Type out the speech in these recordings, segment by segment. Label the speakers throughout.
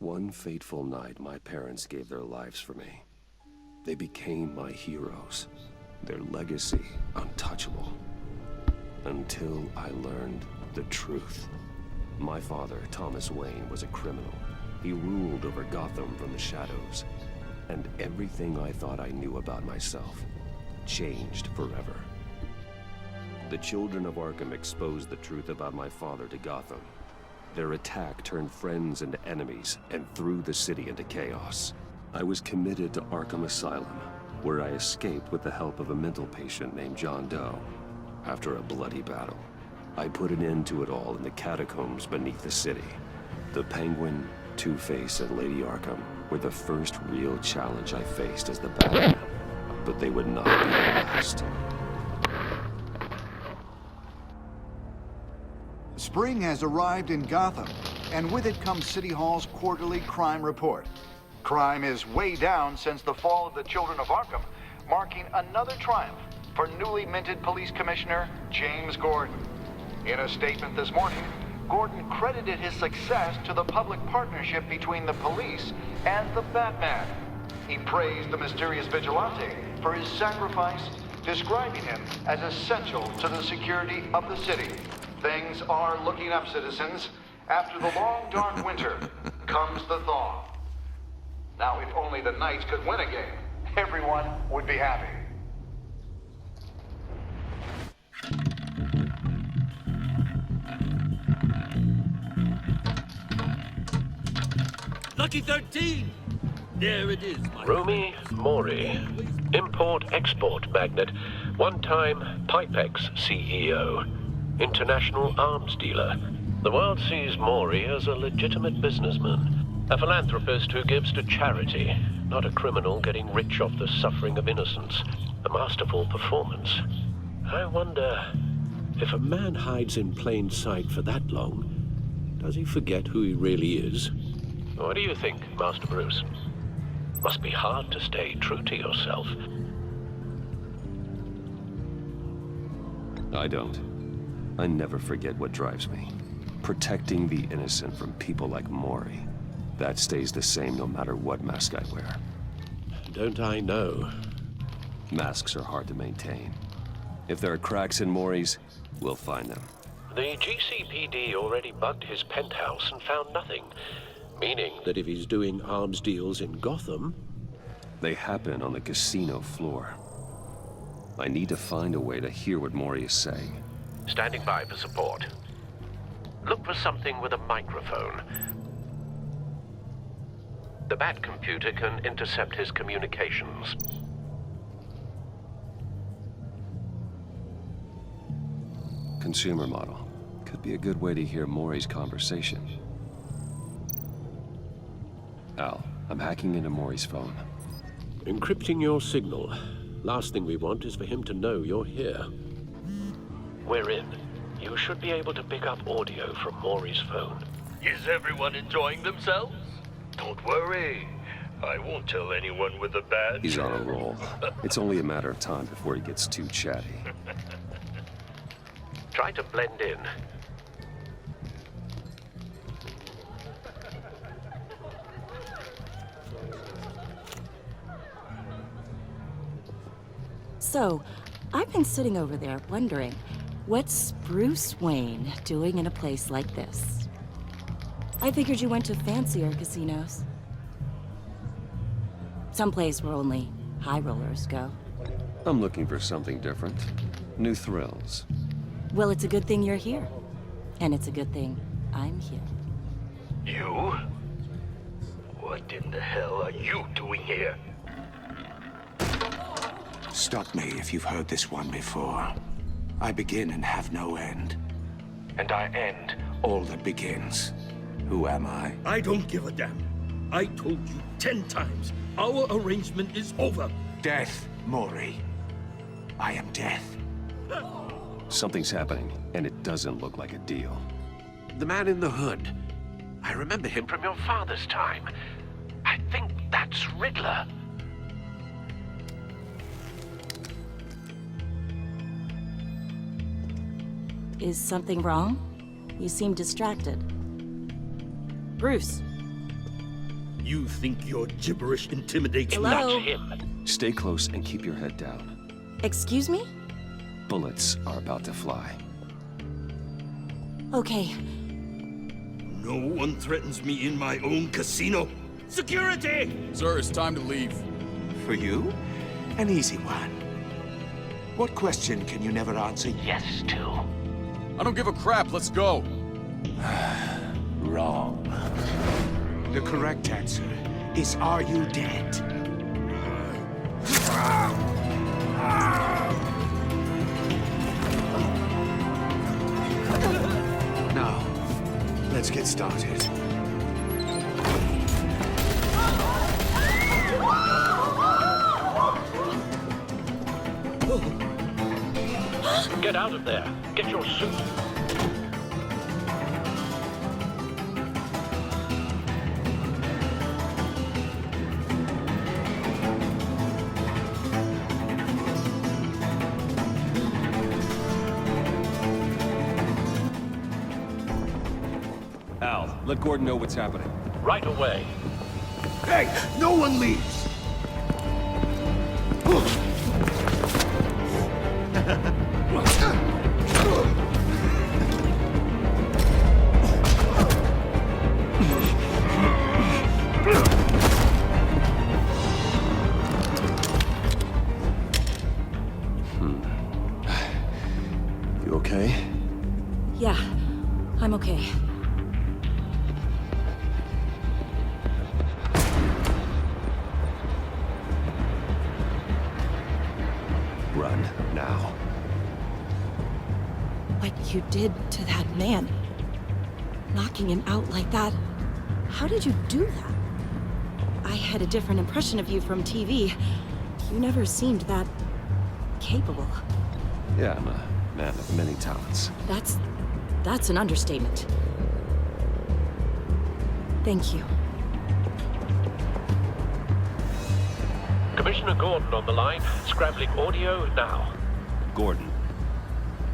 Speaker 1: One fateful night, my parents gave their lives for me. They became my heroes. Their legacy untouchable. Until I learned the truth. My father, Thomas Wayne, was a criminal. He ruled over Gotham from the shadows. And everything I thought I knew about myself changed forever. The children of Arkham exposed the truth about my father to Gotham. Their attack turned friends into enemies and threw the city into chaos. I was committed to Arkham Asylum, where I escaped with the help of a mental patient named John Doe. After a bloody battle, I put an end to it all in the catacombs beneath the city. The Penguin, Two-Face, and Lady Arkham were the first real challenge I faced as the Batman, but they would not be the last.
Speaker 2: Spring has arrived in Gotham, and with it comes City Hall's quarterly crime report. Crime is way down since the fall of the Children of Arkham, marking another triumph for newly minted Police Commissioner James Gordon. In a statement this morning, Gordon credited his success to the public partnership between the police and the Batman. He praised the mysterious vigilante for his sacrifice, describing him as essential to the security of the city. Things are looking up, citizens. After the long, dark winter comes the thaw. Now, if only the Knights could win a game, everyone would be happy.
Speaker 3: Lucky 13! There it is, my
Speaker 4: Rumi Mori, import-export magnate, one-time Pipex CEO, international arms dealer. The world sees Mori as a legitimate businessman, a philanthropist who gives to charity, not a criminal getting rich off the suffering of innocence. A masterful performance. I wonder, if a man hides in plain sight for that long, does he forget who he really is? What do you think, Master Bruce? Must be hard to stay true to yourself.
Speaker 1: I don't. I never forget what drives me. Protecting the innocent from people like Mori. That stays the same no matter what mask I wear.
Speaker 4: Don't I know?
Speaker 1: Masks are hard to maintain. If there are cracks in Mori's, we'll find them.
Speaker 4: The GCPD already bugged his penthouse and found nothing. Meaning that if he's doing arms deals in Gotham...
Speaker 1: They happen on the casino floor. I need to find a way to hear what Mori is saying.
Speaker 4: Standing by for support. Look for something with a microphone. The Bat computer can intercept his communications.
Speaker 1: Consumer model. Could be a good way to hear Mori's conversation. Al, I'm hacking into Mori's phone.
Speaker 4: Encrypting your signal. Last thing we want is for him to know you're here. We're in. You should be able to pick up audio from Mori's phone.
Speaker 3: Is everyone enjoying themselves? Don't worry. I won't tell anyone with a badge.
Speaker 1: He's on a roll. It's only a matter of time before he gets too chatty.
Speaker 4: Try to blend in.
Speaker 5: So, I've been sitting over there wondering, what's Bruce Wayne doing in a place like this? I figured you went to fancier casinos. Someplace where only high rollers go.
Speaker 1: I'm looking for something different. New thrills.
Speaker 5: Well, it's a good thing you're here. And it's a good thing I'm here.
Speaker 3: You? What in the hell are you doing here?
Speaker 2: Stop me if you've heard this one before. I begin and have no end. And I end all that begins. Who am I?
Speaker 3: I don't give a damn. I told you 10 times. Our arrangement is over.
Speaker 2: Death, Mori. I am death.
Speaker 1: Something's happening, and it doesn't look like a deal.
Speaker 4: The man in the hood. I remember him from your father's time. I think that's Riddler.
Speaker 5: Is something wrong? You seem distracted. Bruce.
Speaker 3: You think your gibberish intimidates
Speaker 5: Hello?
Speaker 4: Not him.
Speaker 1: Stay close and keep your head down.
Speaker 5: Excuse me?
Speaker 1: Bullets are about to fly.
Speaker 5: Okay.
Speaker 3: No one threatens me in my own casino. Security!
Speaker 6: Sir, it's time to leave.
Speaker 7: For you? An easy one. What question can you never answer yes to?
Speaker 6: I don't give a crap, let's go.
Speaker 7: Wrong. The correct answer is, are you dead? Now, let's get started.
Speaker 4: Get out of there. Get your suit.
Speaker 1: Al, let Gordon know what's happening.
Speaker 4: Right away.
Speaker 7: Hey, no one leaves!
Speaker 1: You okay?
Speaker 5: Yeah, I'm okay.
Speaker 1: Run, now.
Speaker 5: What you did to that man. Knocking him out like that. How did you do that? I had a different impression of you from TV. You never seemed that capable.
Speaker 1: Yeah, I'm a man of many talents.
Speaker 5: That's an understatement. Thank you.
Speaker 4: Commissioner Gordon on the line. Scrambling audio now.
Speaker 1: Gordon.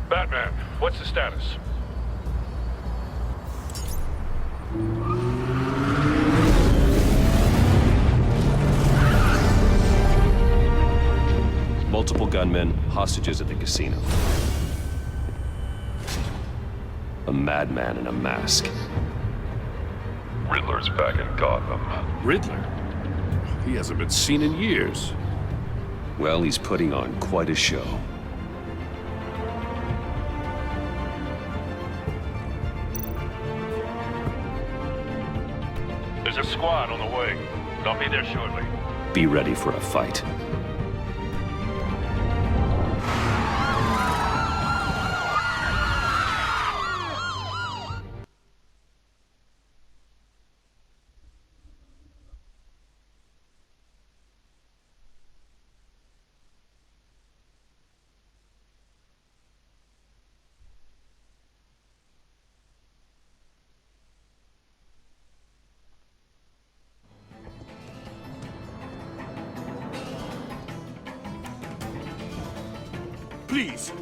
Speaker 8: Batman, what's the status?
Speaker 1: Multiple gunmen, hostages at the casino. A madman in a mask.
Speaker 8: Riddler's back in Gotham.
Speaker 9: Riddler? He hasn't been seen in years.
Speaker 1: Well, he's putting on quite a show.
Speaker 8: There's a squad on the way. They'll be there shortly.
Speaker 1: Be ready for a fight.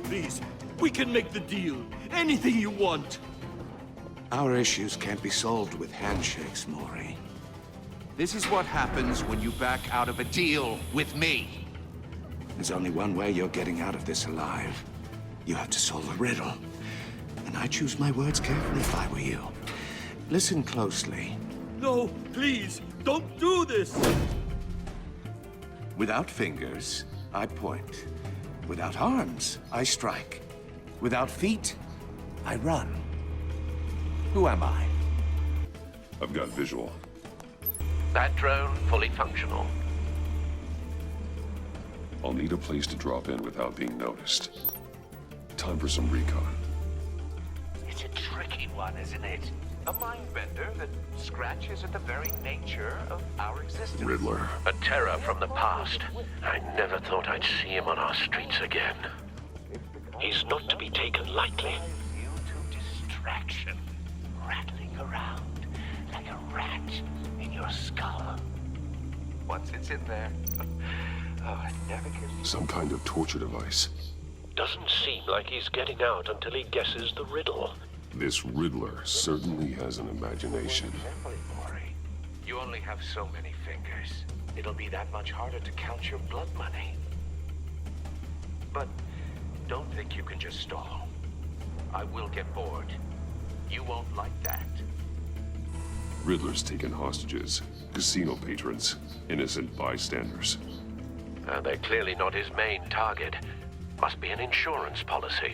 Speaker 3: Please, we can make the deal. Anything you want.
Speaker 7: Our issues can't be solved with handshakes, Maury. This is what happens when you back out of a deal with me. There's only one way you're getting out of this alive. You have to solve a riddle. And I choose my words carefully if I were you. Listen closely.
Speaker 3: No, please, don't do this.
Speaker 7: Without fingers, I point. Without arms, I strike. Without feet, I run. Who am I?
Speaker 9: I've got visual.
Speaker 4: That drone fully functional.
Speaker 9: I'll need a place to drop in without being noticed. Time for some recon.
Speaker 10: It's a tricky one, isn't it? A mind bender that scratches at the very nature of our existence.
Speaker 9: Riddler.
Speaker 4: A terror from the past. I never thought I'd see him on our streets again. He's not to be taken lightly.
Speaker 10: You to distraction, rattling around like a rat in your skull. Once it's in there, it never gives.
Speaker 9: Some kind of torture device.
Speaker 4: Doesn't seem like he's getting out until he guesses the riddle.
Speaker 9: This Riddler certainly has an imagination.
Speaker 10: You only have so many fingers. It'll be that much harder to count your blood money. But don't think you can just stall. I will get bored. You won't like that.
Speaker 9: Riddler's taken hostages, casino patrons, innocent bystanders.
Speaker 4: They're clearly not his main target. Must be an insurance policy.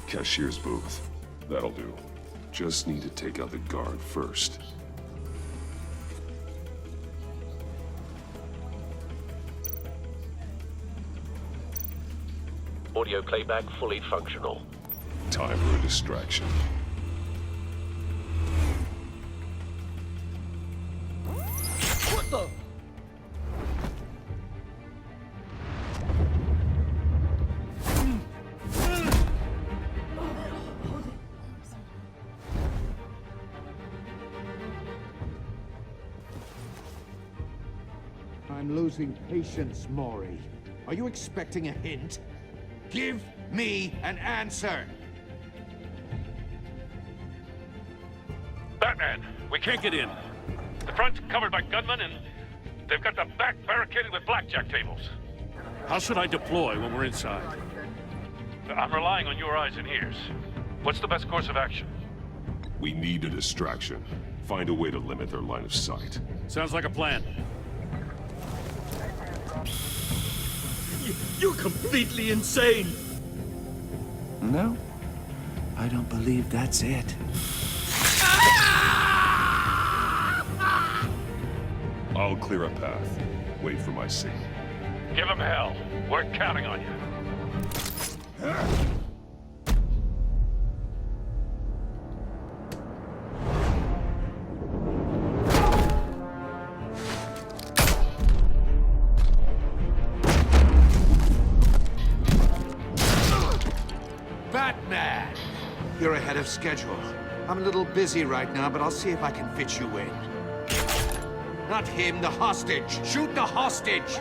Speaker 9: Cashier's booth. That'll do. Just need to take out the guard first.
Speaker 4: Audio playback fully functional.
Speaker 9: Time for a distraction.
Speaker 6: What the?
Speaker 7: I'm losing patience, Maury. Are you expecting a hint? Give me an answer!
Speaker 8: Batman, we can't get in. The front's covered by gunmen, and they've got the back barricaded with blackjack tables.
Speaker 11: How should I deploy when we're inside?
Speaker 8: I'm relying on your eyes and ears. What's the best course of action?
Speaker 9: We need a distraction. Find a way to limit their line of sight.
Speaker 11: Sounds like a plan. You're completely insane!
Speaker 7: No, I don't believe that's it.
Speaker 9: I'll clear a path. Wait for my signal.
Speaker 8: Give them hell. We're counting on you.
Speaker 7: Batman! You're ahead of schedule. I'm a little busy right now, but I'll see if I can fit you in. Not him, the hostage! Shoot the hostage!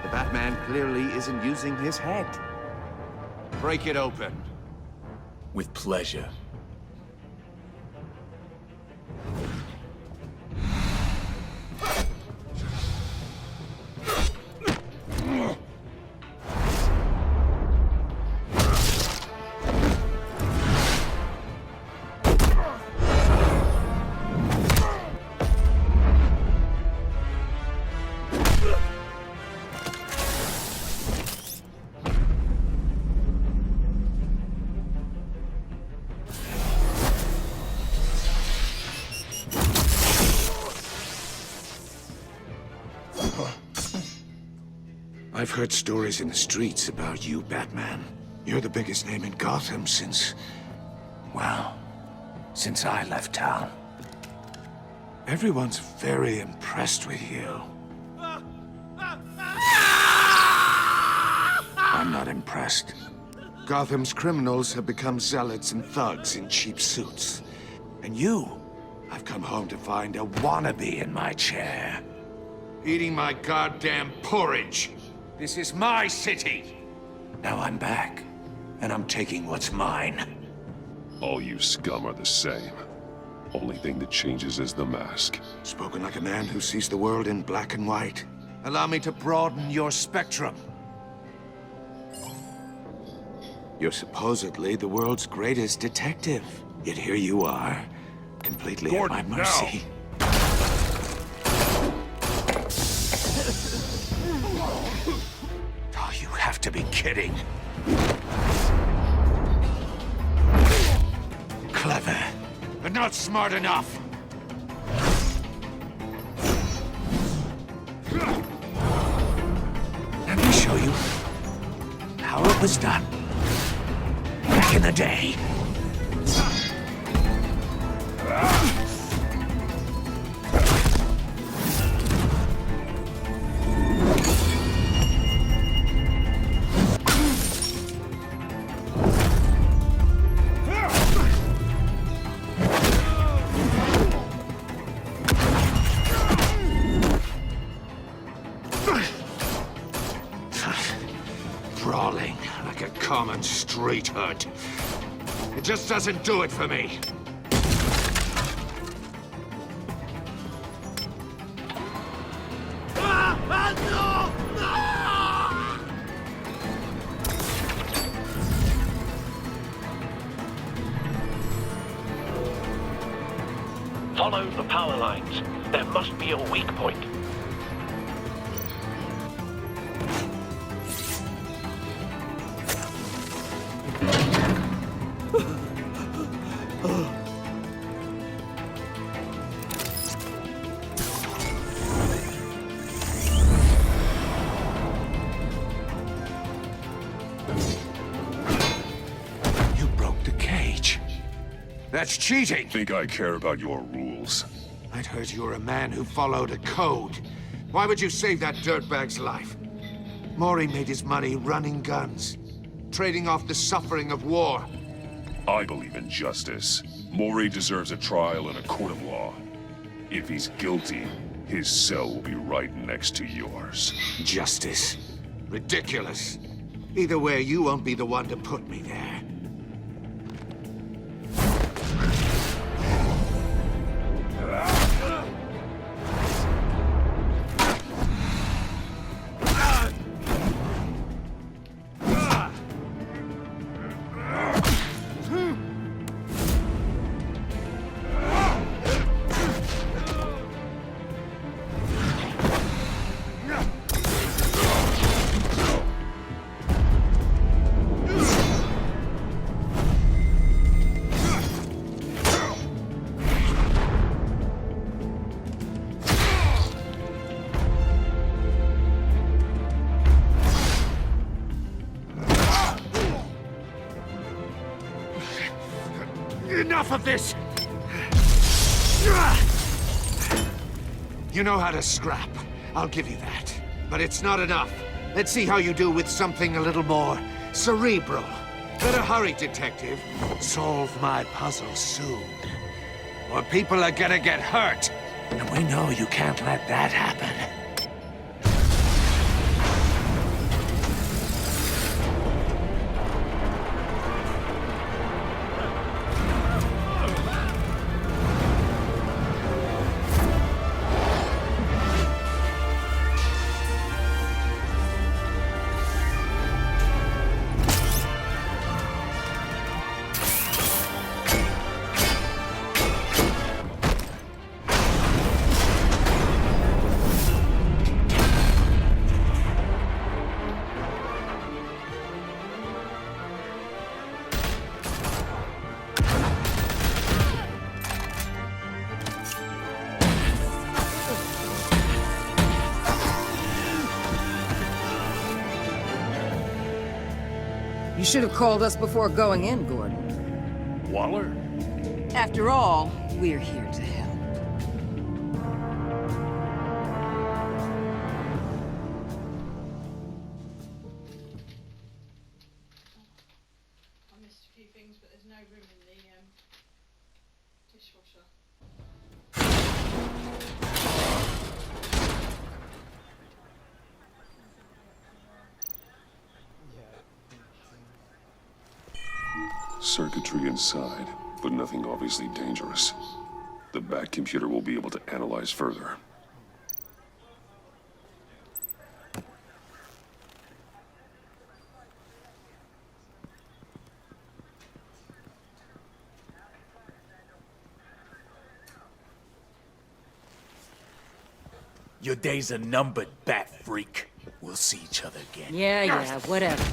Speaker 7: The Batman clearly isn't using his head. Break it open.
Speaker 11: With pleasure.
Speaker 7: I've heard stories in the streets about you, Batman. You're the biggest name in Gotham since... well, since I left town. Everyone's very impressed with you. I'm not impressed. Gotham's criminals have become zealots and thugs in cheap suits. And you, I've come home to find a wannabe in my chair. Eating my goddamn porridge. This is my city. Now I'm back, and I'm taking what's mine.
Speaker 9: All you scum are the same. Only thing that changes is the mask.
Speaker 7: Spoken like a man who sees the world in black and white. Allow me to broaden your spectrum. You're supposedly the world's greatest detective. Yet here you are, completely at my mercy. Oh, you have to be kidding. Clever, but not smart enough. was done. Back in the day. Brawling like a common street hood. It just doesn't do it for me.
Speaker 4: Follow the power lines. There must be a weak point.
Speaker 7: You broke the cage. That's cheating.
Speaker 9: Think I care about your rules?
Speaker 7: I'd heard you were a man who followed a code. Why would you save that dirtbag's life? Mori made his money running guns, trading off the suffering of war.
Speaker 9: I believe in justice. Mori deserves a trial in a court of law. If he's guilty, his cell will be right next to yours.
Speaker 7: Justice. Ridiculous. Either way, you won't be the one to put me there. Enough of this! You know how to scrap. I'll give you that. But it's not enough. Let's see how you do with something a little more cerebral. Better hurry, detective. Solve my puzzle soon. Or people are gonna get hurt. And we know you can't let that happen.
Speaker 6: You should have called us before going in, Gordon.
Speaker 11: Waller?
Speaker 6: After all, we're here to help.
Speaker 12: I missed a few things, but there's no room in the dishwasher.
Speaker 9: Circuitry inside, but nothing obviously dangerous. The back computer will be able to analyze further.
Speaker 11: Your days are numbered, bat freak. We'll see each other again.
Speaker 6: Yeah, whatever.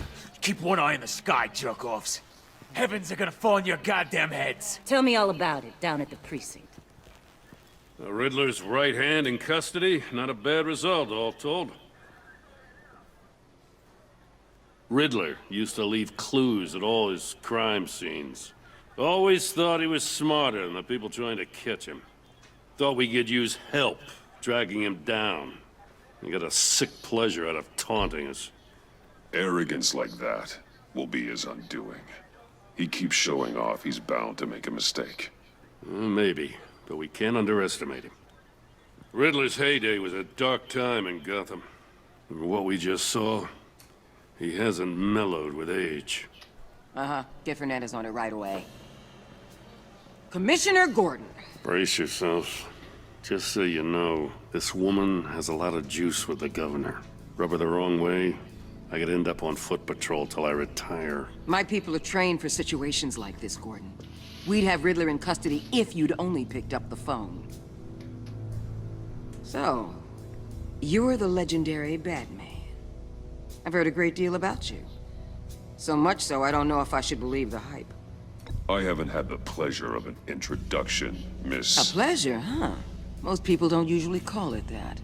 Speaker 11: Keep one eye in the sky, jerk-offs. Heavens are gonna fall on your goddamn heads.
Speaker 6: Tell me all about it down at the precinct.
Speaker 8: The Riddler's right hand in custody. Not a bad result, all told. Riddler used to leave clues at all his crime scenes. Always thought he was smarter than the people trying to catch him. Thought we could use help dragging him down. He got a sick pleasure out of taunting us.
Speaker 9: Arrogance like that will be his undoing. He keeps showing off, he's bound to make a mistake.
Speaker 8: Maybe, but we can't underestimate him. Riddler's heyday was a dark time in Gotham. From what we just saw, he hasn't mellowed with age.
Speaker 6: Uh-huh. Get Fernandez on it right away. Commissioner Gordon.
Speaker 8: Brace yourselves. Just so you know, this woman has a lot of juice with the governor. Rub her the wrong way, I could end up on foot patrol till I retire.
Speaker 6: My people are trained for situations like this, Gordon. We'd have Riddler in custody if you'd only picked up the phone. So, you're the legendary Batman. I've heard a great deal about you. So much so, I don't know if I should believe the hype.
Speaker 9: I haven't had the pleasure of an introduction, Miss...
Speaker 6: A pleasure, huh? Most people don't usually call it that.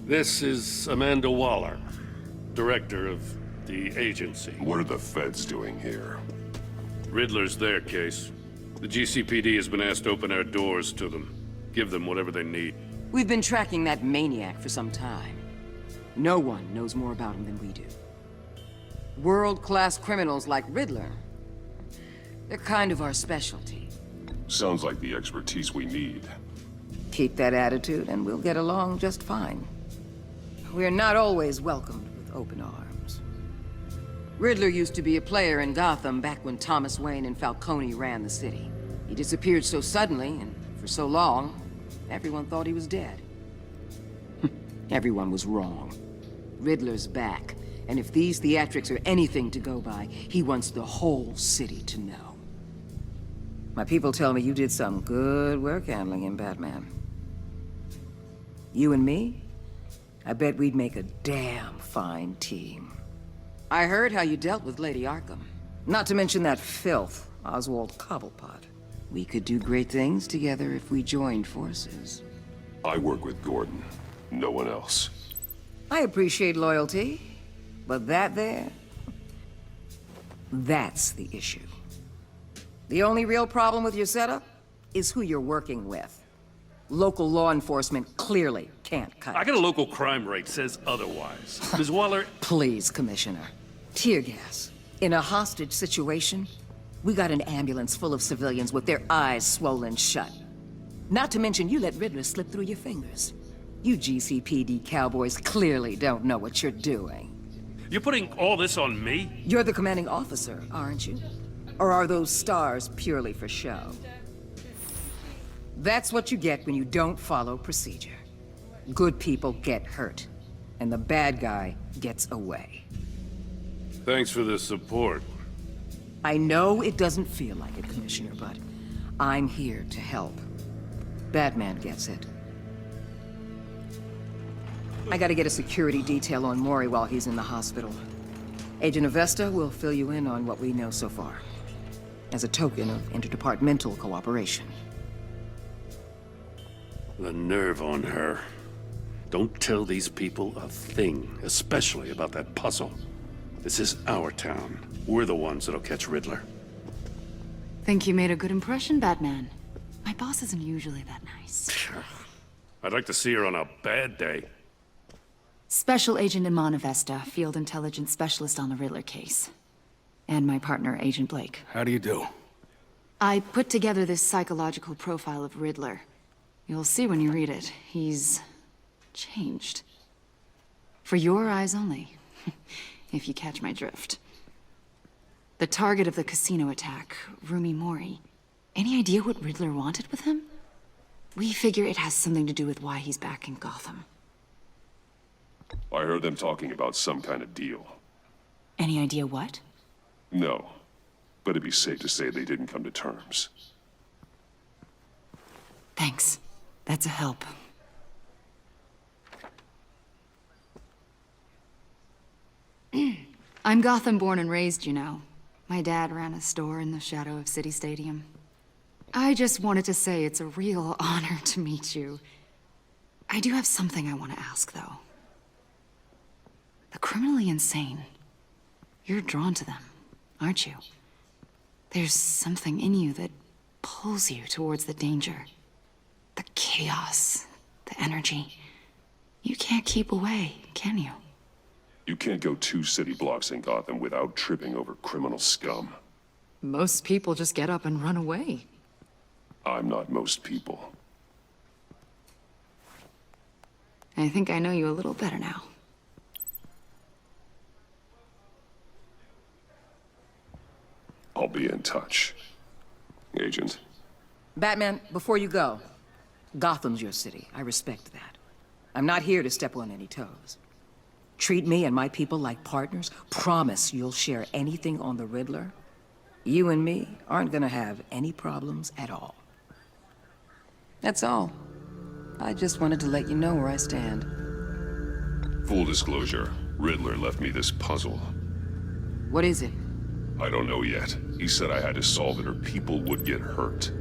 Speaker 8: This is Amanda Waller, director of the agency.
Speaker 9: What are the feds doing here?
Speaker 8: Riddler's their case. The GCPD has been asked to open our doors to them. Give them whatever they need.
Speaker 6: We've been tracking that maniac for some time. No one knows more about him than we do. World-class criminals like Riddler. They're kind of our specialty.
Speaker 9: Sounds like the expertise we need.
Speaker 6: Keep that attitude and we'll get along just fine. We're not always welcomed with open arms. Riddler used to be a player in Gotham back when Thomas Wayne and Falcone ran the city. He disappeared so suddenly and for so long, everyone thought he was dead. Everyone was wrong. Riddler's back, and if these theatrics are anything to go by, he wants the whole city to know. My people tell me you did some good work handling him, Batman. You and me? I bet we'd make a damn fine team. I heard how you dealt with Lady Arkham. Not to mention that filth, Oswald Cobblepot. We could do great things together if we joined forces.
Speaker 9: I work with Gordon, no one else.
Speaker 6: I appreciate loyalty, but that there... that's the issue. The only real problem with your setup is who you're working with. Local law enforcement clearly can't cut it.
Speaker 8: I got a local crime rate says otherwise. Ms. Waller...
Speaker 6: Please, Commissioner. Tear gas. In a hostage situation, we got an ambulance full of civilians with their eyes swollen shut. Not to mention you let Riddler slip through your fingers. You GCPD cowboys clearly don't know what you're doing.
Speaker 8: You're putting all this on me?
Speaker 6: You're the commanding officer, aren't you? Or are those stars purely for show? That's what you get when you don't follow procedure. Good people get hurt, and the bad guy gets away.
Speaker 8: Thanks for the support.
Speaker 6: I know it doesn't feel like it, Commissioner, but I'm here to help. Batman gets it. I gotta get a security detail on Maury while he's in the hospital. Agent Avesta will fill you in on what we know so far, as a token of interdepartmental cooperation.
Speaker 8: The nerve on her. Don't tell these people a thing, especially about that puzzle. This is our town. We're the ones that'll catch Riddler.
Speaker 13: Think you made a good impression, Batman? My boss isn't usually that nice.
Speaker 8: I'd like to see her on a bad day.
Speaker 13: Special Agent Iman Avesta, Field Intelligence Specialist on the Riddler case. And my partner, Agent Blake.
Speaker 11: How do you do?
Speaker 13: I put together this psychological profile of Riddler. You'll see when you read it. He's... changed. For your eyes only, if you catch my drift. The target of the casino attack, Rumi Mori. Any idea what Riddler wanted with him? We figure it has something to do with why he's back in Gotham.
Speaker 9: I heard them talking about some kind of deal.
Speaker 13: Any idea what?
Speaker 9: No, but it'd be safe to say they didn't come to terms.
Speaker 13: Thanks. That's a help. I'm Gotham born and raised, you know. My dad ran a store in the shadow of City Stadium. I just wanted to say it's a real honor to meet you. I do have something I want to ask, though. The criminally insane. You're drawn to them, aren't you? There's something in you that pulls you towards the danger. The chaos, the energy. You can't keep away, can you?
Speaker 9: You can't go 2 city blocks in Gotham without tripping over criminal scum.
Speaker 13: Most people just get up and run away.
Speaker 9: I'm not most people.
Speaker 13: I think I know you a little better now.
Speaker 9: I'll be in touch. Agent.
Speaker 6: Batman, before you go, Gotham's your city. I respect that. I'm not here to step on any toes. Treat me and my people like partners. Promise you'll share anything on the Riddler. You and me aren't gonna have any problems at all. That's all. I just wanted to let you know where I stand.
Speaker 9: Full disclosure, Riddler left me this puzzle.
Speaker 6: What is it?
Speaker 9: I don't know yet. He said I had to solve it or people would get hurt.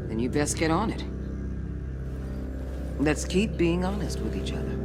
Speaker 6: Then you best get on it. Let's keep being honest with each other.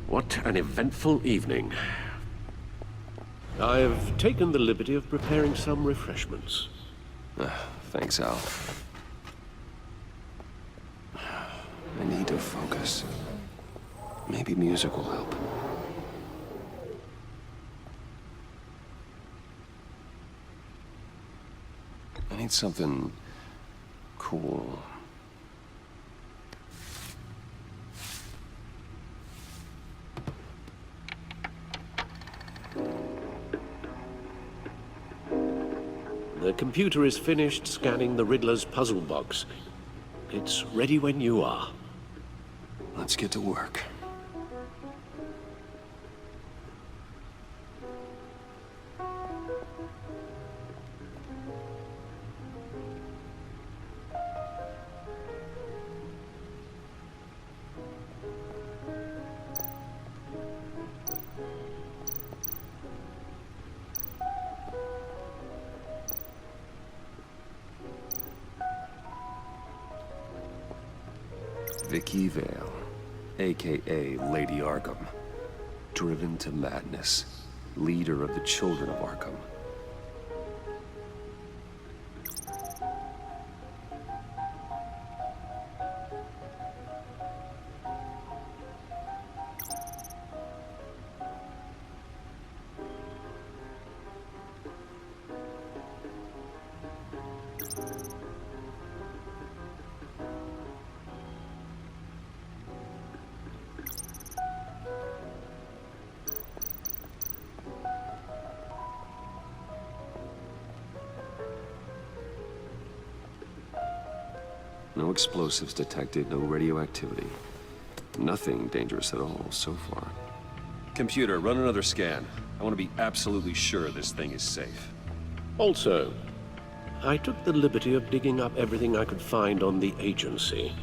Speaker 4: What an eventful evening. I've taken the liberty of preparing some refreshments.
Speaker 1: Thanks, Al. I need to focus. Maybe music will help. I need something cool.
Speaker 4: The computer is finished scanning the Riddler's puzzle box. It's ready when you are.
Speaker 1: Let's get to work. Vicky Vale, a.k.a. Lady Arkham. Driven to madness. Leader of the Children of Arkham. No explosives detected, no radioactivity. Nothing dangerous at all so far. Computer, run another scan. I want to be absolutely sure this thing is safe.
Speaker 4: Also, I took the liberty of digging up everything I could find on the agency.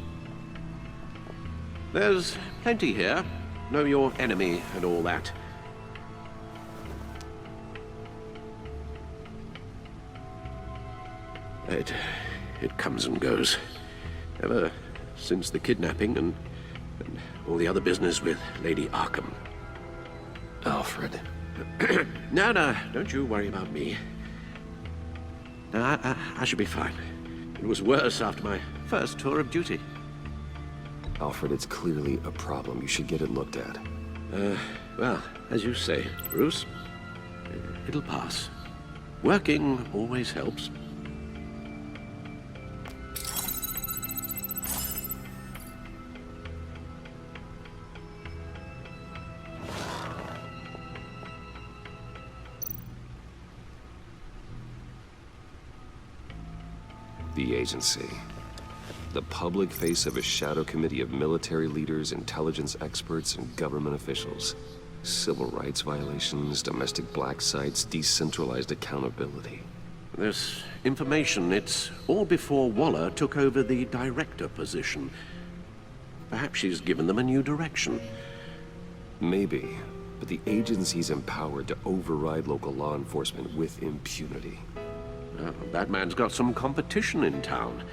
Speaker 4: There's plenty here. Know your enemy and all that. It comes and goes. Ever since the kidnapping and all the other business with Lady Arkham.
Speaker 1: Alfred.
Speaker 4: No, don't you worry about me. No, I should be fine. It was worse after my first tour of duty.
Speaker 1: Alfred, it's clearly a problem. You should get it looked at.
Speaker 4: Well, as you say, Bruce, it'll pass. Working always helps.
Speaker 1: The agency. The public face of a shadow committee of military leaders, intelligence experts, and government officials. Civil rights violations, domestic black sites, decentralized accountability.
Speaker 4: This information, it's all before Waller took over the director position. Perhaps she's given them a new direction.
Speaker 1: Maybe, but the agency's empowered to override local law enforcement with impunity.
Speaker 4: Batman's got some competition in town.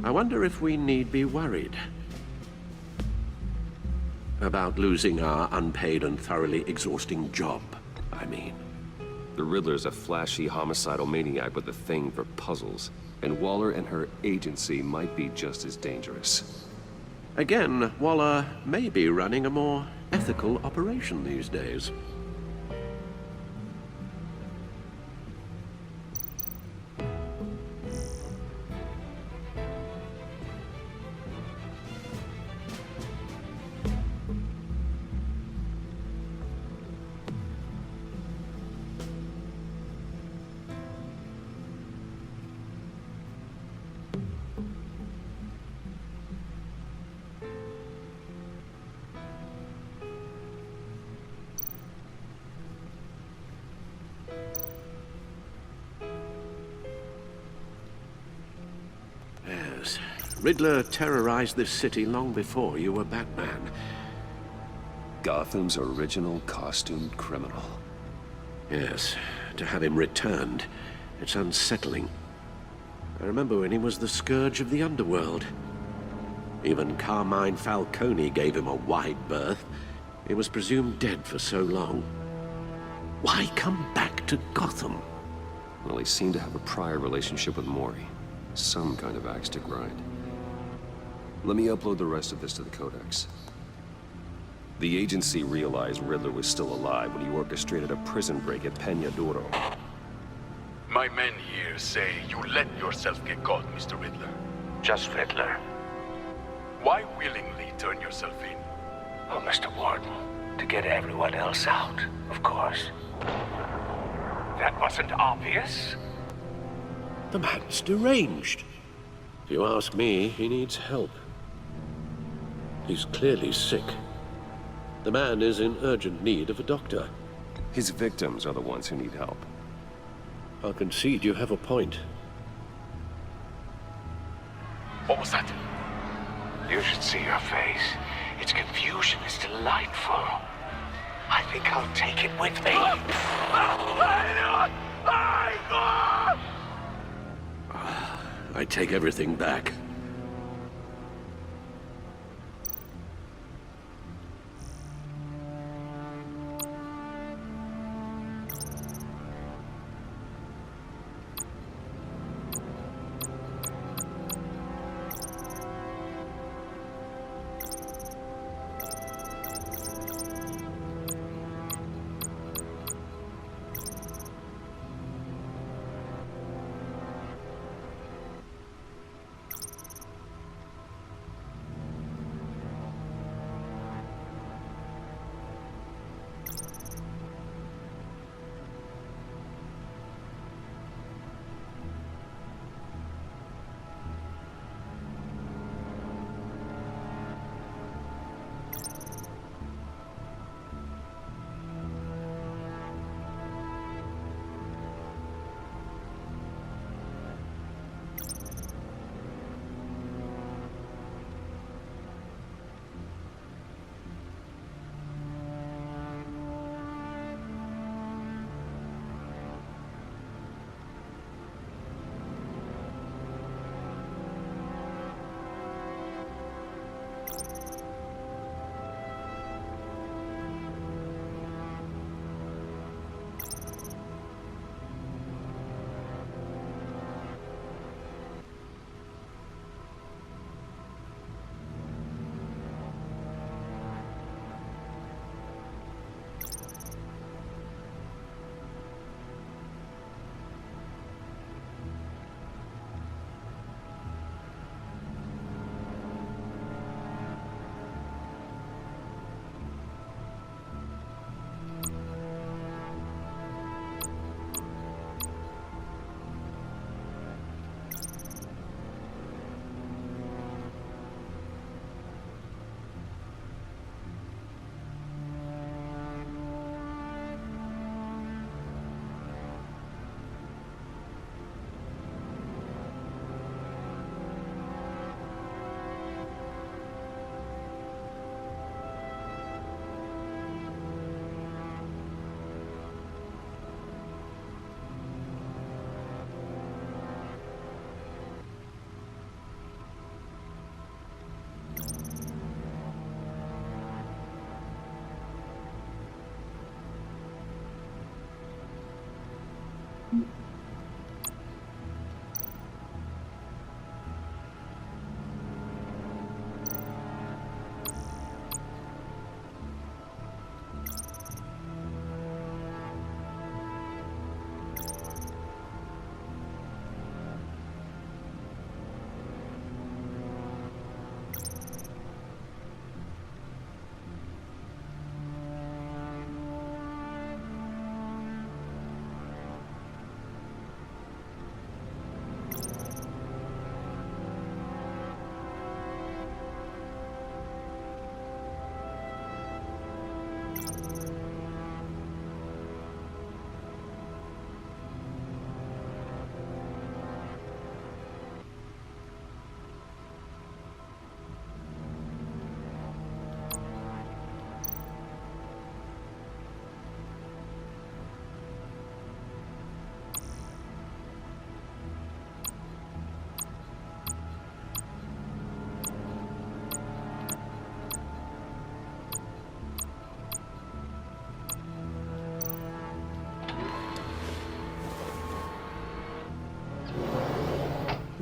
Speaker 4: I wonder if we need be worried about losing our unpaid and thoroughly exhausting job, I mean.
Speaker 1: The Riddler's a flashy homicidal maniac with a thing for puzzles, and Waller and her agency might be just as dangerous.
Speaker 4: Again, Waller may be running a more ethical operation these days. Riddler terrorized this city long before you were Batman.
Speaker 1: Gotham's original costumed criminal.
Speaker 4: Yes, to have him returned, it's unsettling. I remember when he was the scourge of the underworld. Even Carmine Falcone gave him a wide berth. He was presumed dead for so long. Why come back to Gotham?
Speaker 1: Well, he seemed to have a prior relationship with Mori. Some kind of axe to grind. Let me upload the rest of this to the Codex. The agency realized Riddler was still alive when he orchestrated a prison break at Peña Duro.
Speaker 14: My men here say you let yourself get caught, Mr. Riddler.
Speaker 10: Just Riddler.
Speaker 14: Why willingly turn yourself in?
Speaker 10: Oh, Mr. Warden, to get everyone else out, of course. That wasn't obvious.
Speaker 4: The man's deranged. If you ask me, he needs help. He's clearly sick. The man is in urgent need of a doctor.
Speaker 1: His victims are the ones who need help.
Speaker 4: I'll concede you have a point.
Speaker 14: What was that?
Speaker 10: You should see your face. Its confusion is delightful. I think I'll take it with me.
Speaker 4: I take everything back.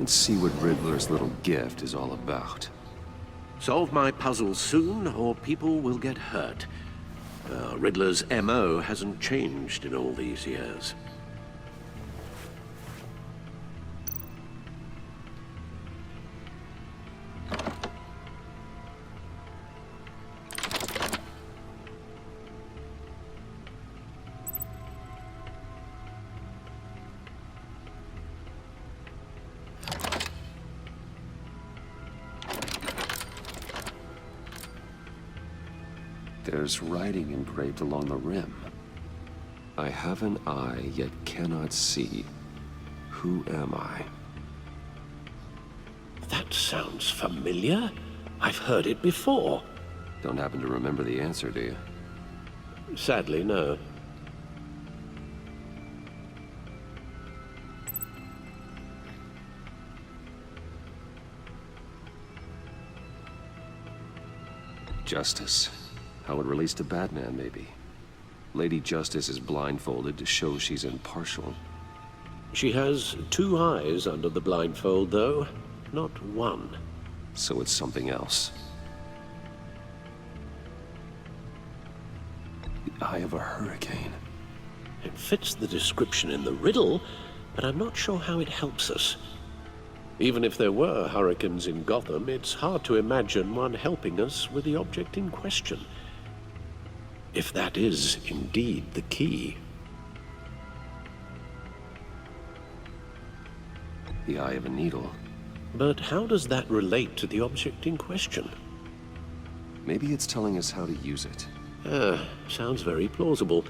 Speaker 1: Let's see what Riddler's little gift is all about.
Speaker 4: Solve my puzzle soon, or people will get hurt. Riddler's MO hasn't changed in all these years.
Speaker 1: There's writing engraved along the rim. I have an eye, yet cannot see. Who am I?
Speaker 4: That sounds familiar. I've heard it before.
Speaker 1: Don't happen to remember the answer, do you?
Speaker 4: Sadly, no.
Speaker 1: Justice. How it relates to Batman, maybe. Lady Justice is blindfolded to show she's impartial.
Speaker 4: She has 2 eyes under the blindfold, though. Not 1.
Speaker 1: So it's something else. The eye of a hurricane.
Speaker 4: It fits the description in the riddle, but I'm not sure how it helps us. Even if there were hurricanes in Gotham, it's hard to imagine one helping us with the object in question. If that is indeed the key.
Speaker 1: The eye of a needle.
Speaker 4: But how does that relate to the object in question?
Speaker 1: Maybe it's telling us how to use it.
Speaker 4: Sounds very plausible.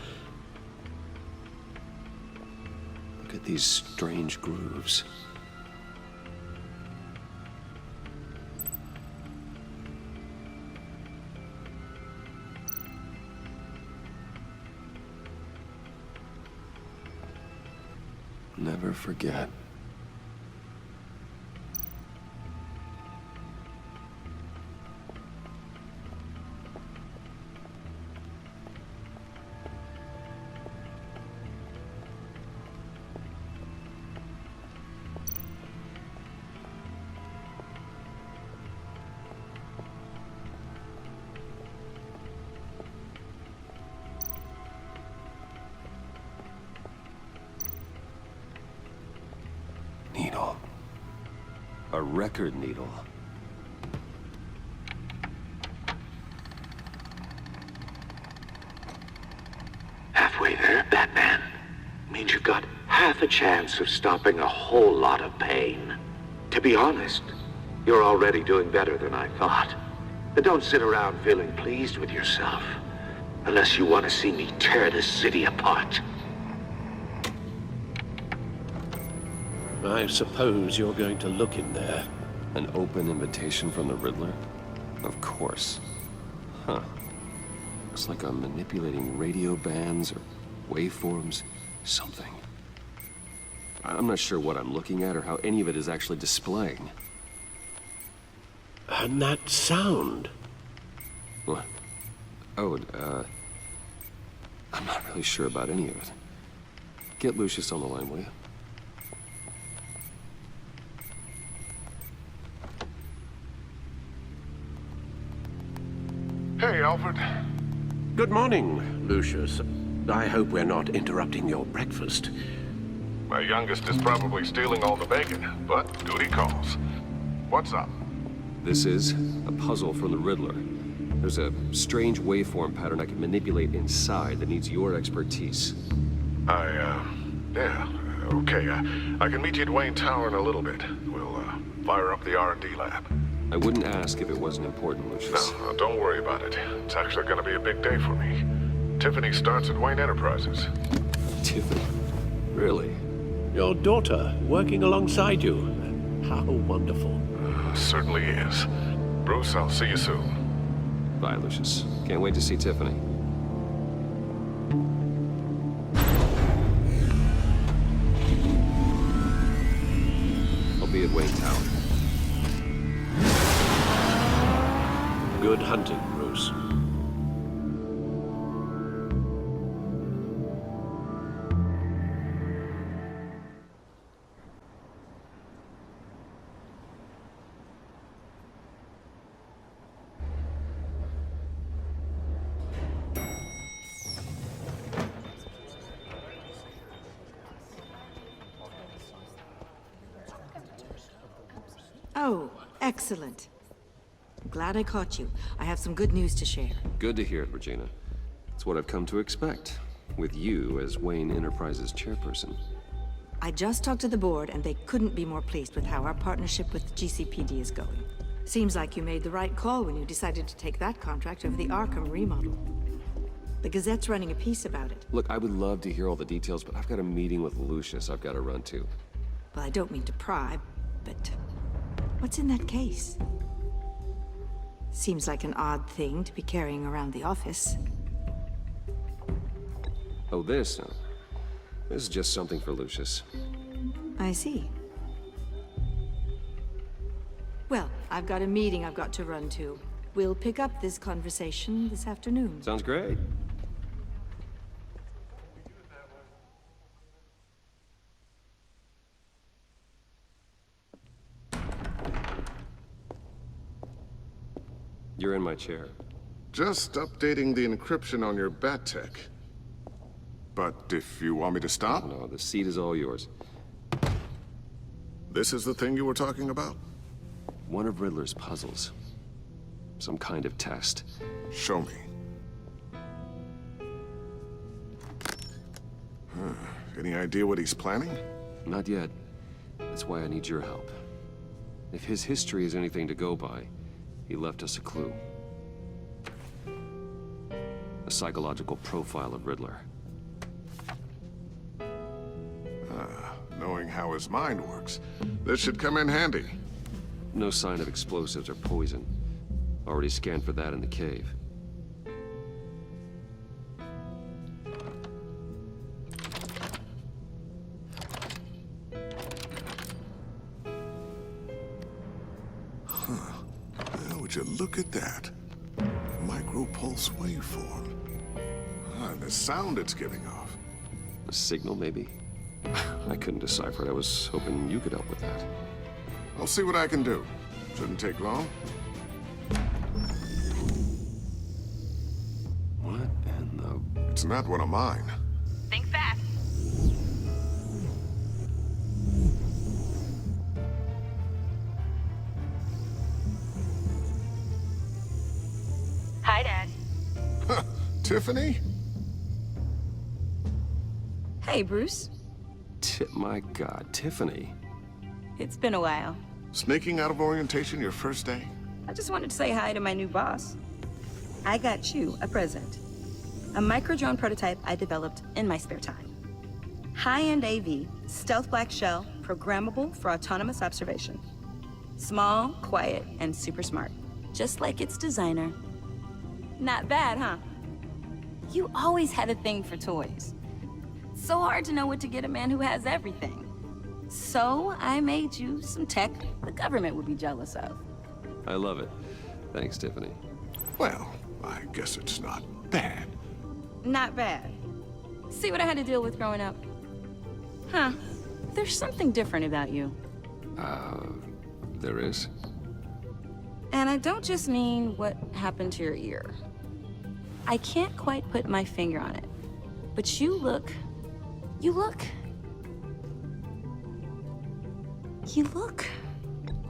Speaker 1: Look at these strange grooves. Never forget. Needle. A record needle.
Speaker 10: Halfway there, Batman. Means you've got half a chance of stopping a whole lot of pain. To be honest, you're already doing better than I thought. But don't sit around feeling pleased with yourself. Unless you want to see me tear this city apart.
Speaker 4: I suppose you're going to look in there.
Speaker 1: An open invitation from the Riddler? Of course. Huh. Looks like I'm manipulating radio bands or waveforms. Something. I'm not sure what I'm looking at or how any of it is actually displaying.
Speaker 4: And that sound.
Speaker 1: What? Oh, I'm not really sure about any of it. Get Lucius on the line, will you?
Speaker 15: Hey, Alfred.
Speaker 4: Good morning, Lucius. I hope we're not interrupting your breakfast.
Speaker 15: My youngest is probably stealing all the bacon, but duty calls. What's up?
Speaker 1: This is a puzzle from the Riddler. There's a strange waveform pattern I can manipulate inside that needs your expertise.
Speaker 15: Yeah, okay. I can meet you at Wayne Tower in a little bit. We'll, fire up the R&D lab.
Speaker 1: I wouldn't ask if it wasn't important, Lucius.
Speaker 15: No, don't worry about it. It's actually gonna be a big day for me. Tiffany starts at Wayne Enterprises.
Speaker 1: Tiffany? Really?
Speaker 4: Your daughter, working alongside you. How wonderful.
Speaker 15: Certainly is. Bruce, I'll see you soon.
Speaker 1: Bye, Lucius. Can't wait to see Tiffany. I'll be at Wayne Tower.
Speaker 4: Good hunting, Bruce.
Speaker 16: Oh, excellent. I'm glad I caught you. I have some good news to share.
Speaker 1: Good to hear it, Regina. It's what I've come to expect, with you as Wayne Enterprises chairperson.
Speaker 16: I just talked to the board, and they couldn't be more pleased with how our partnership with GCPD is going. Seems like you made the right call when you decided to take that contract over the Arkham remodel. The Gazette's running a piece about it.
Speaker 1: Look, I would love to hear all the details, but I've got a meeting with Lucius I've got to run to.
Speaker 16: Well, I don't mean to pry, but what's in that case? Seems like an odd thing to be carrying around the office.
Speaker 1: Oh, this? No. This is just something for Lucius.
Speaker 16: I see. Well, I've got a meeting I've got to run to. We'll pick up this conversation this afternoon.
Speaker 1: Sounds great. You're in my chair.
Speaker 15: Just updating the encryption on your bat tech. But if you want me to stop?
Speaker 1: No, the seat is all yours.
Speaker 15: This is the thing you were talking about?
Speaker 1: One of Riddler's puzzles. Some kind of test.
Speaker 15: Show me. Any idea what he's planning?
Speaker 1: Not yet. That's why I need your help. If his history is anything to go by, he left us a clue. A psychological profile of Riddler.
Speaker 15: Knowing how his mind works, this should come in handy.
Speaker 1: No sign of explosives or poison. Already scanned for that in the cave.
Speaker 15: Would you look at that? Micro-pulse waveform. And the sound it's giving off.
Speaker 1: A signal, maybe? I couldn't decipher it. I was hoping you could help with that.
Speaker 15: I'll see what I can do. Shouldn't take long.
Speaker 1: What in the...
Speaker 15: It's not one of mine.
Speaker 17: Think fast. Hi, Dad.
Speaker 15: Tiffany?
Speaker 5: Hey, Bruce.
Speaker 1: My God, Tiffany.
Speaker 5: It's been a while.
Speaker 15: Sneaking out of orientation your first day?
Speaker 5: I just wanted to say hi to my new boss. I got you a present. A micro-drone prototype I developed in my spare time. High-end AV, stealth black shell, programmable for autonomous observation. Small, quiet, and super smart. Just like its designer. Not bad, huh? You always had a thing for toys. So hard to know what to get a man who has everything. So I made you some tech the government would be jealous of.
Speaker 1: I love it. Thanks, Tiffany.
Speaker 15: Well, I guess it's not bad.
Speaker 5: Not bad. See what I had to deal with growing up? Huh. There's something different about you.
Speaker 1: There is?
Speaker 5: And I don't just mean what happened to your ear. I can't quite put my finger on it. But you look...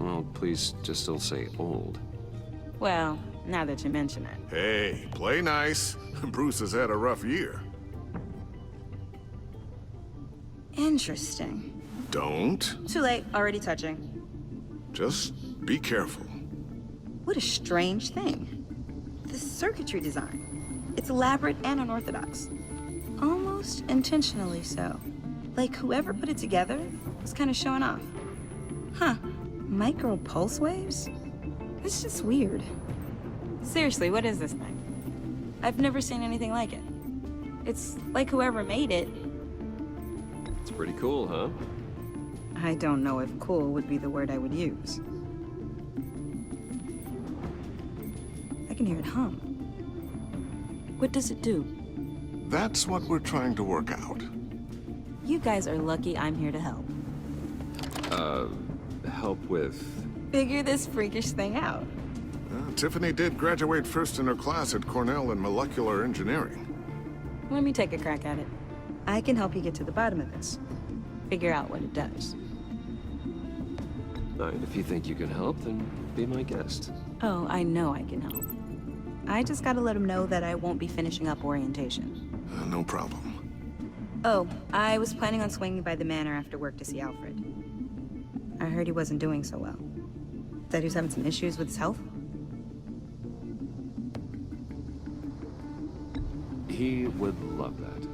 Speaker 1: Well, please just don't say old.
Speaker 5: Well, now that you mention it.
Speaker 15: Hey, play nice. Bruce has had a rough year.
Speaker 5: Interesting.
Speaker 15: Don't.
Speaker 5: Too late, already touching.
Speaker 15: Just be careful.
Speaker 5: What a strange thing. The circuitry design. It's elaborate and unorthodox. Almost intentionally so. Like whoever put it together was kind of showing off. Huh. Micro pulse waves? It's just weird. Seriously, what is this thing? I've never seen anything like it. It's like whoever made it.
Speaker 1: It's pretty cool, huh?
Speaker 5: I don't know if cool would be the word I would use. I can hear it hum. What does it do?
Speaker 15: That's what we're trying to work out.
Speaker 5: You guys are lucky I'm here to help.
Speaker 1: Help with...
Speaker 5: Figure this freakish thing out.
Speaker 15: Tiffany did graduate first in her class at Cornell in molecular engineering.
Speaker 5: Let me take a crack at it. I can help you get to the bottom of this. Figure out what it does.
Speaker 1: And if you think you can help, then be my guest.
Speaker 17: Oh, I know I can help. I just gotta let him know that I won't be finishing up orientation.
Speaker 15: No problem.
Speaker 17: Oh, I was planning on swinging by the manor after work to see Alfred. I heard he wasn't doing so well. Said he was having some issues with his health.
Speaker 1: He would love that.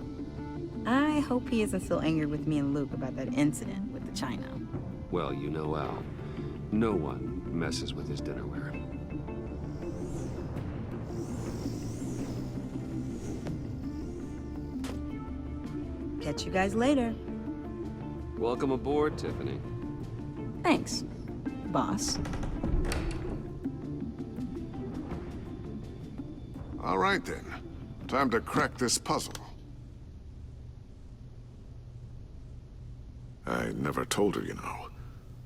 Speaker 17: I hope he isn't still angry with me and Luke about that incident with the china.
Speaker 1: Well, you know Al. No one messes with his dinnerware.
Speaker 17: Catch you guys later.
Speaker 1: Welcome aboard, Tiffany.
Speaker 17: Thanks, boss.
Speaker 15: All right, then. Time to crack this puzzle. I never told her, you know.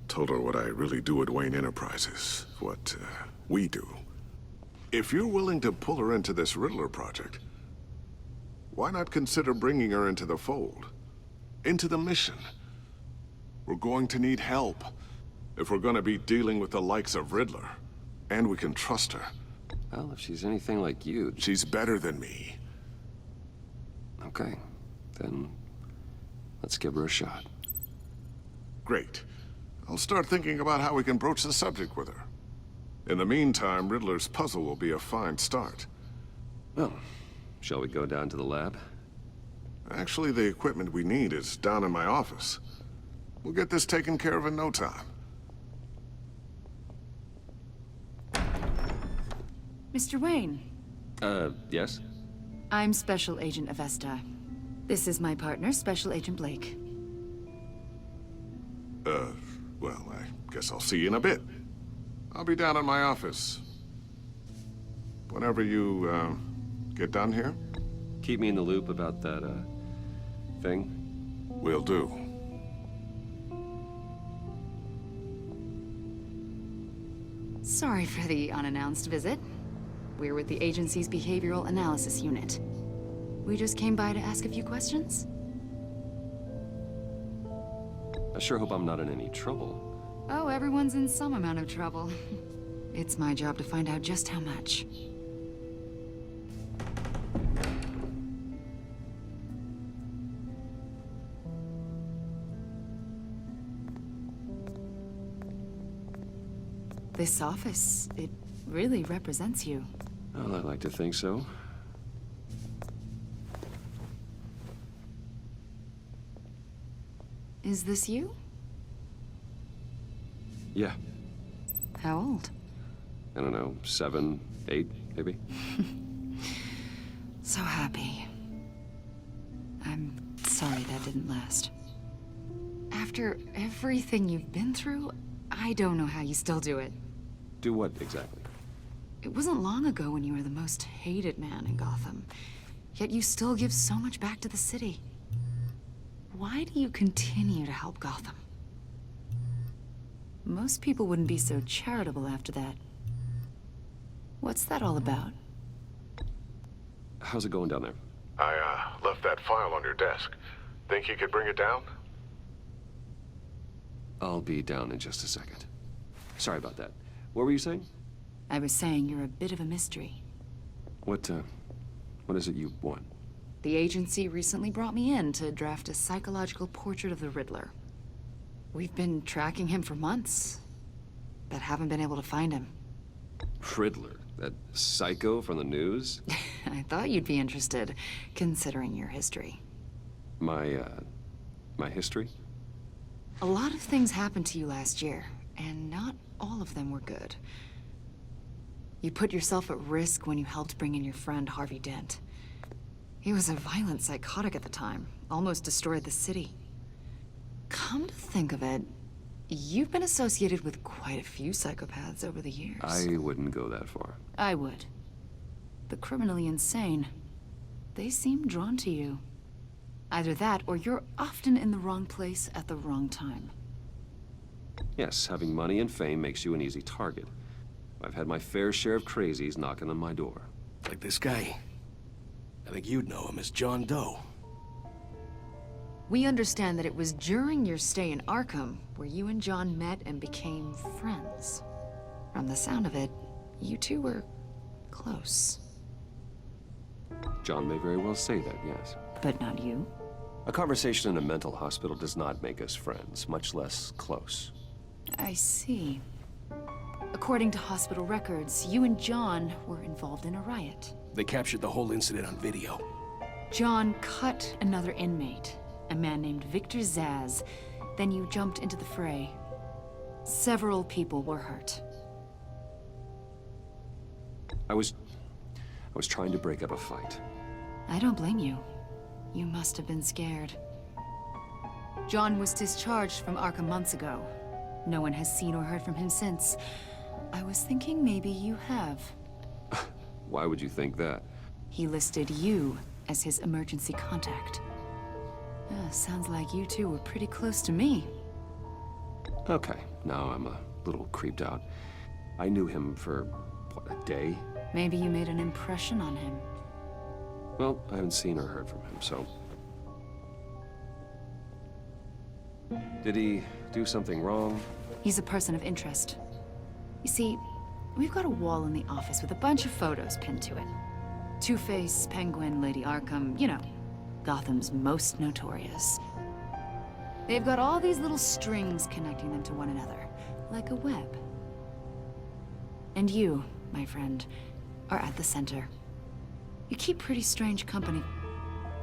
Speaker 15: Told her what I really do at Wayne Enterprises. What, we do. If you're willing to pull her into this Riddler project, why not consider bringing her into the fold? Into the mission? We're going to need help. If we're gonna be dealing with the likes of Riddler. And we can trust her.
Speaker 1: Well, if she's anything like you...
Speaker 15: She's better than me.
Speaker 1: Okay. Then... let's give her a shot.
Speaker 15: Great. I'll start thinking about how we can broach the subject with her. In the meantime, Riddler's puzzle will be a fine start.
Speaker 1: Well, shall we go down to the lab?
Speaker 15: Actually, the equipment we need is down in my office. We'll get this taken care of in no time.
Speaker 13: Mr. Wayne.
Speaker 1: Yes?
Speaker 13: I'm Special Agent Avesta. This is my partner, Special Agent Blake.
Speaker 15: Well, I guess I'll see you in a bit. I'll be down in my office. Whenever you, get done here?
Speaker 1: Keep me in the loop about that, thing?
Speaker 15: Will do.
Speaker 13: Sorry for the unannounced visit. We're with the agency's Behavioral Analysis Unit. We just came by to ask a few questions.
Speaker 1: I sure hope I'm not in any trouble.
Speaker 13: Oh, everyone's in some amount of trouble. It's my job to find out just how much. This office, it really represents you.
Speaker 1: Well, I'd like to think so.
Speaker 13: Is this you?
Speaker 1: Yeah.
Speaker 13: How old?
Speaker 1: I don't know, 7, 8, maybe?
Speaker 13: So happy. I'm sorry that didn't last. After everything you've been through, I don't know how you still do it.
Speaker 1: Do what, exactly?
Speaker 13: It wasn't long ago when you were the most hated man in Gotham. Yet you still give so much back to the city. Why do you continue to help Gotham? Most people wouldn't be so charitable after that. What's that all about?
Speaker 1: How's it going down there?
Speaker 15: I, left that file on your desk. Think you could bring it down?
Speaker 1: I'll be down in just a second. Sorry about that. What were you saying?
Speaker 13: I was saying you're a bit of a mystery.
Speaker 1: What is it you want?
Speaker 13: The agency recently brought me in to draft a psychological portrait of the Riddler. We've been tracking him for months, but haven't been able to find him.
Speaker 1: Riddler? That psycho from the news?
Speaker 13: I thought you'd be interested, considering your history.
Speaker 1: My history?
Speaker 13: A lot of things happened to you last year, and not all of them were good. You put yourself at risk when you helped bring in your friend Harvey Dent. He was a violent psychotic at the time, almost destroyed the city. Come to think of it, you've been associated with quite a few psychopaths over the years.
Speaker 1: I wouldn't go that far.
Speaker 13: I would. The criminally insane. They seem drawn to you. Either that, or you're often in the wrong place at the wrong time.
Speaker 1: Yes, having money and fame makes you an easy target. I've had my fair share of crazies knocking on my door.
Speaker 18: Like this guy. I think you'd know him as John Doe.
Speaker 13: We understand that it was during your stay in Arkham where you and John met and became friends. From the sound of it, you two were close.
Speaker 1: John may very well say that, yes.
Speaker 13: But not you.
Speaker 1: A conversation in a mental hospital does not make us friends, much less close.
Speaker 13: I see. According to hospital records, you and John were involved in a riot.
Speaker 18: They captured the whole incident on video.
Speaker 13: John cut another inmate, a man named Victor Zsasz. Then you jumped into the fray. Several people were hurt.
Speaker 1: I was trying to break up a fight.
Speaker 13: I don't blame you. You must have been scared. John was discharged from Arkham months ago. No one has seen or heard from him since. I was thinking maybe you have.
Speaker 1: Why would you think that?
Speaker 13: He listed you as his emergency contact. Sounds like you two were pretty close to me.
Speaker 1: Okay, now I'm a little creeped out. I knew him for, what, a day?
Speaker 13: Maybe you made an impression on him.
Speaker 1: Well, I haven't seen or heard from him, so... Did he do something wrong?
Speaker 13: He's a person of interest. You see, we've got a wall in the office with a bunch of photos pinned to it. Two-Face, Penguin, Lady Arkham, you know, Gotham's most notorious. They've got all these little strings connecting them to one another, like a web. And you, my friend, are at the center. You keep pretty strange company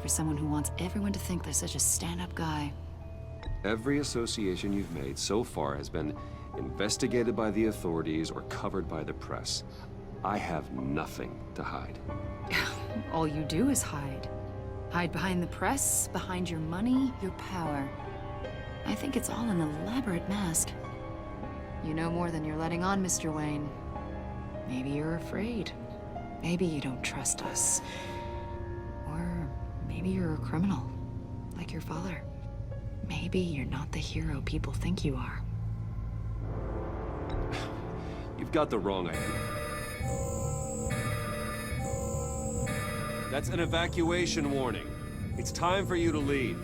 Speaker 13: for someone who wants everyone to think they're such a stand-up guy.
Speaker 1: Every association you've made so far has been investigated by the authorities or covered by the press. I have nothing to hide.
Speaker 13: All you do is hide. Hide behind the press, behind your money, your power. I think it's all an elaborate mask. You know more than you're letting on, Mr. Wayne. Maybe you're afraid. Maybe you don't trust us. Or maybe you're a criminal, like your father. Maybe you're not the hero people think you are.
Speaker 1: You've got the wrong idea. That's an evacuation warning. It's time for you to leave.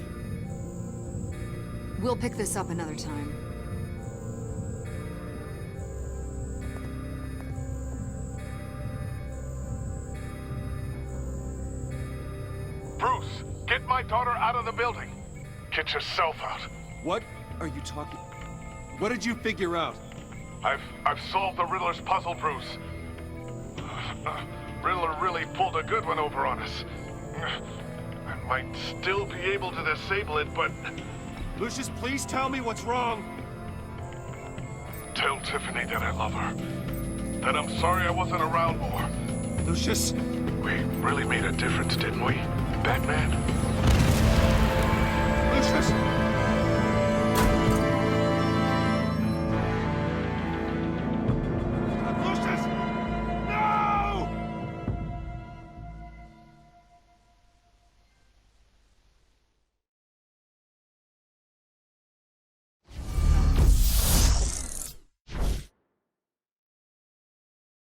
Speaker 13: We'll pick this up another time.
Speaker 14: Bruce, get my daughter out of the building. Get yourself out.
Speaker 1: What are you talking? What did you figure out?
Speaker 14: I've solved the Riddler's puzzle, Bruce. Riddler really pulled a good one over on us. I might still be able to disable it, but...
Speaker 1: Lucius, please tell me what's wrong.
Speaker 14: Tell Tiffany that I love her. That I'm sorry I wasn't around more.
Speaker 1: Lucius!
Speaker 14: We really made a difference, didn't we, Batman?
Speaker 1: Lucius!